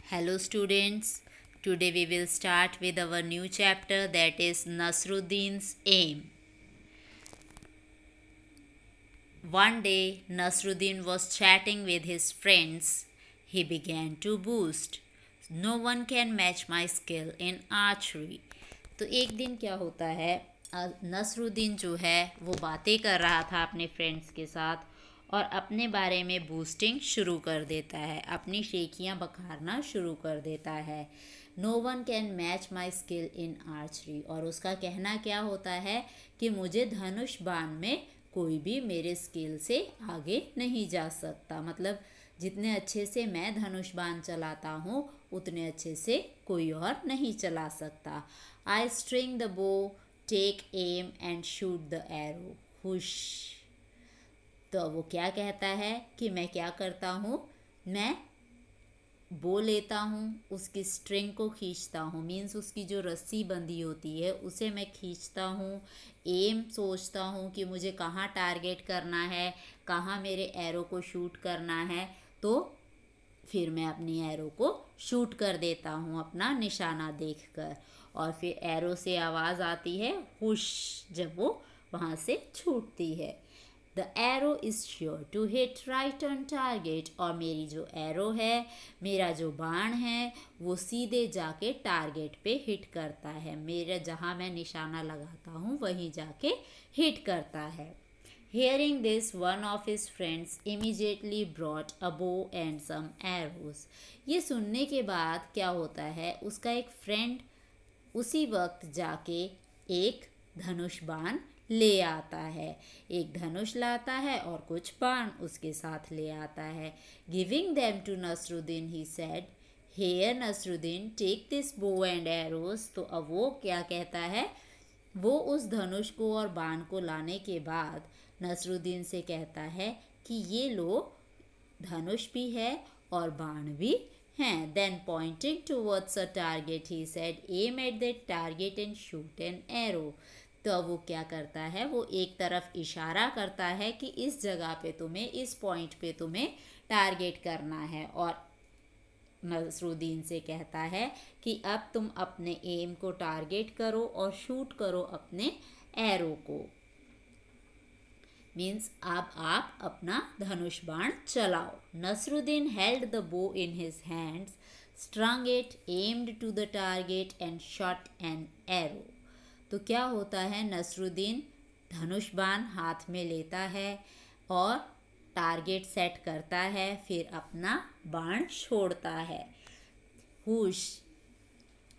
Hello students, today we will start with our new chapter, that is Nasruddin's aim. One day Nasruddin was chatting with his friends. He began to boast. No one can match my skill in archery. तो एक दिन क्या होता है, नसरुद्दीन जो है वो बातें कर रहा था अपने फ्रेंड्स के साथ और अपने बारे में बूस्टिंग शुरू कर देता है, अपनी शेखियाँ बखारना शुरू कर देता है। No one can match my skill in archery, और उसका कहना क्या होता है कि मुझे धनुष बाण में कोई भी मेरे स्किल से आगे नहीं जा सकता। मतलब जितने अच्छे से मैं धनुष बाण चलाता हूँ उतने अच्छे से कोई और नहीं चला सकता। I string the bow, take aim and shoot the arrow, whoosh. तो वो क्या कहता है कि मैं क्या करता हूँ, मैं बो लेता हूँ, उसकी स्ट्रिंग को खींचता हूँ, मीन्स उसकी जो रस्सी बंधी होती है उसे मैं खींचता हूँ। एम सोचता हूँ कि मुझे कहाँ टारगेट करना है, कहाँ मेरे एरो को शूट करना है, तो फिर मैं अपनी एरो को शूट कर देता हूँ अपना निशाना देखकर। और फिर एरो से आवाज़ आती है हुश, जब वो वहाँ से छूटती है। The arrow is sure to hit right on target, और मेरी जो एरो है, मेरा जो बाण है, वो सीधे जाके टारगेट पे हिट करता है। मेरा जहाँ मैं निशाना लगाता हूँ वहीं जाके हिट करता है। Hearing this, one of his friends immediately brought a bow and some arrows. ये सुनने के बाद क्या होता है, उसका एक फ्रेंड उसी वक्त जाके एक धनुष बाण ले आता है, एक धनुष लाता है और कुछ बाण उसके साथ ले आता है। Giving them to Nasruddin he said, here Nasruddin take this bow and arrows. तो अब वो क्या कहता है, वो उस धनुष को और बाण को लाने के बाद नसरुद्दीन से कहता है कि ये लो, धनुष भी है और बाण भी हैं। Then pointing towards a target he said, aim at that target and shoot an arrow. तो वो क्या करता है, वो एक तरफ इशारा करता है कि इस जगह पे तुम्हें, इस पॉइंट पे तुम्हें टारगेट करना है, और नसरुद्दीन से कहता है कि अब तुम अपने एम को टारगेट करो और शूट करो अपने एरो को। मीन्स अब आप अपना धनुष बाण चलाओ। Nasruddin held the bow in his hands, strung it, aimed to the target and shot an arrow. तो क्या होता है, नसरुद्दीन धनुष बाण हाथ में लेता है और टारगेट सेट करता है, फिर अपना बाण छोड़ता है, हुश।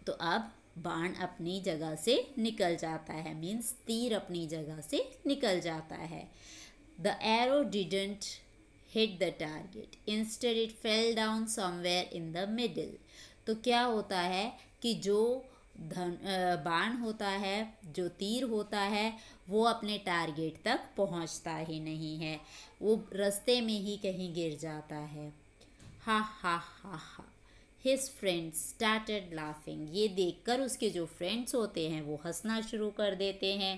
तो अब बाण अपनी जगह से निकल जाता है, मीन्स तीर अपनी जगह से निकल जाता है। The arrow didn't hit the target, instead it fell down somewhere in the middle. तो क्या होता है कि जो बाण होता है, जो तीर होता है, वो अपने टारगेट तक पहुंचता ही नहीं है, वो रास्ते में ही कहीं गिर जाता है। हा हा हा हा। His friends started laughing. ये देखकर उसके जो फ्रेंड्स होते हैं वो हंसना शुरू कर देते हैं।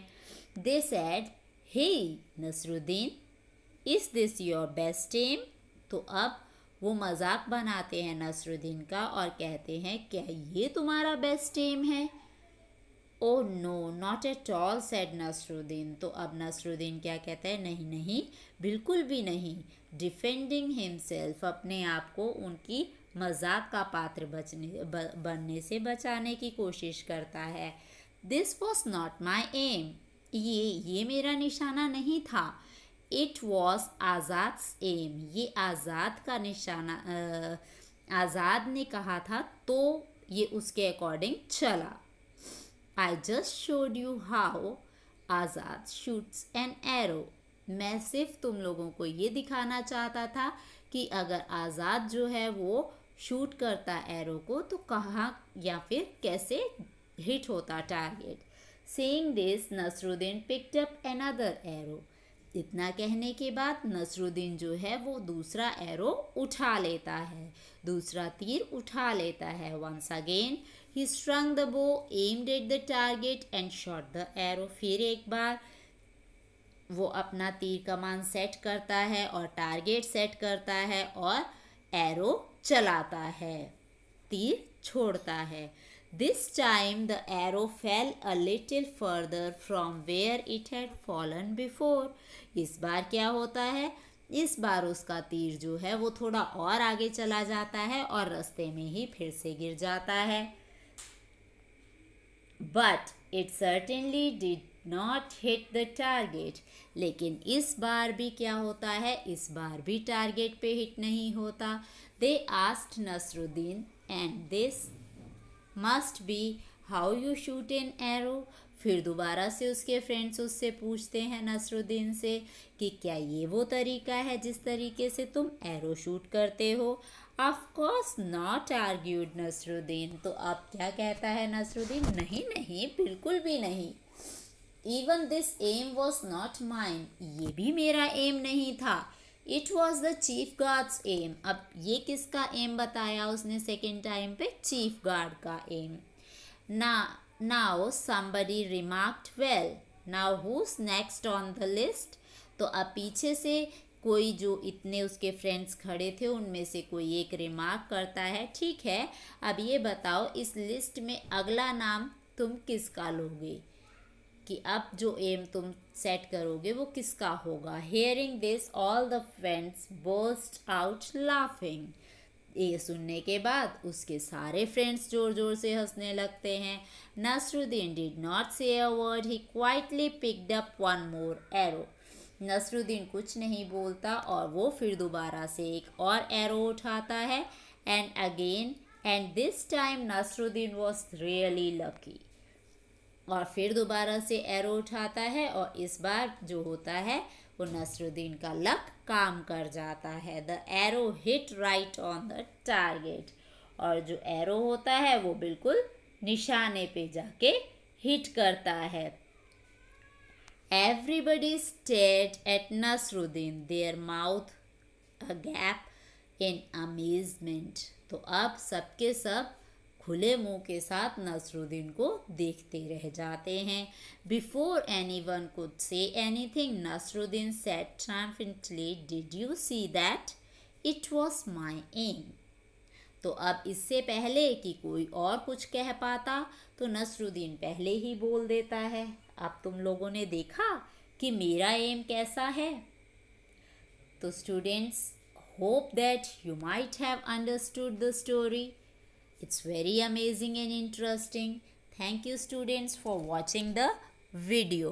They said, hey Nasruddin, is this your best aim? तो अब वो मजाक बनाते हैं नसरुद्दीन का और कहते हैं, क्या ये तुम्हारा बेस्ट एम है? Oh no not at all, said Nasruddin. तो अब नसरुद्दीन क्या कहता है, नहीं नहीं, बिल्कुल भी नहीं। डिफेंडिंग हिमसेल्फ, अपने आप को उनकी मजाक का पात्र बनने से बचाने की कोशिश करता है। This was not my aim, ये मेरा निशाना नहीं था। इट वॉज आज़ाद्स एम, ये आज़ाद का निशाना, आज़ाद ने कहा था तो ये उसके अकॉर्डिंग चला। I just showed you how Azad shoots an arrow. मैं सिर्फ तुम लोगों को ये दिखाना चाहता था कि अगर आज़ाद जो है वो शूट करता एरो को तो कहाँ या फिर कैसे हिट होता target. Saying this, Nasruddin picked up another arrow. इतना कहने के बाद नसरुद्दीन जो है वो दूसरा एरो उठा लेता है, दूसरा तीर उठा लेता है। Once again he strung the bow, aimed at the target and shot the arrow. फिर एक बार वो अपना तीर कमान सेट करता है और टारगेट सेट करता है और एरो चलाता है। तीर छोड़ता है। This time the arrow fell a little further from where it had fallen before. इस बार क्या होता है, इस बार उसका तीर जो है वो थोड़ा और आगे चला जाता है और रास्ते में ही फिर से गिर जाता है। But it certainly did not hit the target. लेकिन इस बार भी क्या होता है, इस बार भी टारगेट पे हिट नहीं होता। They asked Nasruddin and this must be how you shoot an arrow. फिर दोबारा से उसके फ्रेंड्स उससे पूछते हैं नसरुद्दीन से कि क्या ये वो तरीका है जिस तरीके से तुम एरो शूट करते हो। Of course not, argued Nasruddin. तो अब क्या कहता है नसरुद्दीन, नहीं नहीं बिल्कुल भी नहीं। Even this aim was not mine, ये भी मेरा एम नहीं था। It was the chief guard's aim. अब ये किसका एम बताया उसने सेकेंड टाइम पे, चीफ गार्ड का aim. Now somebody remarked well, now who's next on the list। तो अब पीछे से कोई जो इतने उसके फ्रेंड्स खड़े थे उनमें से कोई एक रिमार्क करता है, ठीक है अब ये बताओ इस लिस्ट में अगला नाम तुम किसका लोगे, कि अब जो एम तुम सेट करोगे वो किसका होगा। Hearing this all the friends burst out laughing. ये सुनने के बाद उसके सारे फ्रेंड्स जोर जोर से हंसने लगते हैं। Nasruddin did not say a word, he quietly picked up one more arrow. Nasruddin कुछ नहीं बोलता और वो फिर दोबारा से एक और एरो उठाता है। And again and this time Nasruddin was really lucky. और फिर दोबारा से एरो उठाता है और इस बार जो होता है वो नसरुद्दीन का लक काम कर जाता है। The arrow hit right on the target. और जो एरो होता है वो बिल्कुल निशाने पे जाके हिट करता है। Everybody stared at Nasruddin, their mouth a gap in amazement. तो अब सबके सब खुले मुंह के साथ नसरुद्दीन को देखते रह जाते हैं। Before anyone could say anything Nasruddin said triumphantly, did you see that, it was my aim. तो अब इससे पहले कि कोई और कुछ कह पाता तो नसरुद्दीन पहले ही बोल देता है, अब तुम लोगों ने देखा कि मेरा एम कैसा है। तो students, hope that you might have understood the story. It's very amazing and interesting. Thank you students for watching the video.